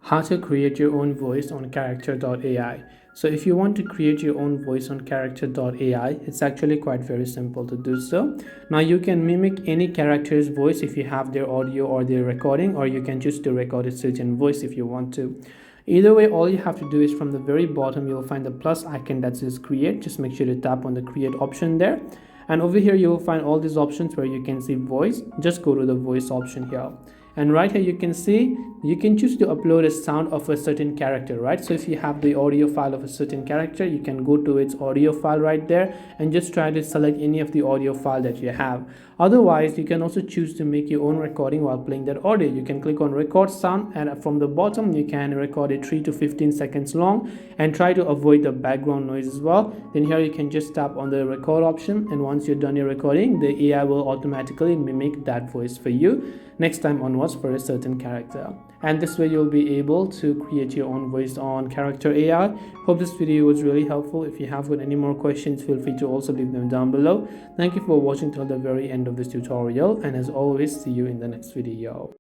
How to create your own voice on Character.AI. So if you want to create your own voice on Character.AI, it's actually quite very simple to do so. Now you can mimic any character's voice if you have their audio or their recording, or you can choose to record a certain voice if you want to. Either way, all you have to do is from the very bottom you'll find the plus icon that says create. Just make sure to tap on the create option there, and over here you will find all these options where you can see voice. Just go to the voice option here, and right here you can see you can choose to upload a sound of a certain character, right? So if you have the audio file of a certain character, you can go to its audio file right there and just try to select any of the audio file that you have. Otherwise, you can also choose to make your own recording while playing that audio. You can click on record sound, and from the bottom you can record it 3 to 15 seconds long and try to avoid the background noise as well. Then here you can just tap on the record option, and once you're done your recording, the AI will automatically mimic that voice for you next time onwards for a certain character. And this way you'll be able to create your own voice on Character.AI. Hope this video was really helpful. If you have got any more questions, feel free to also leave them down below. Thank you for watching till the very end of this tutorial, and as always, see you in the next video.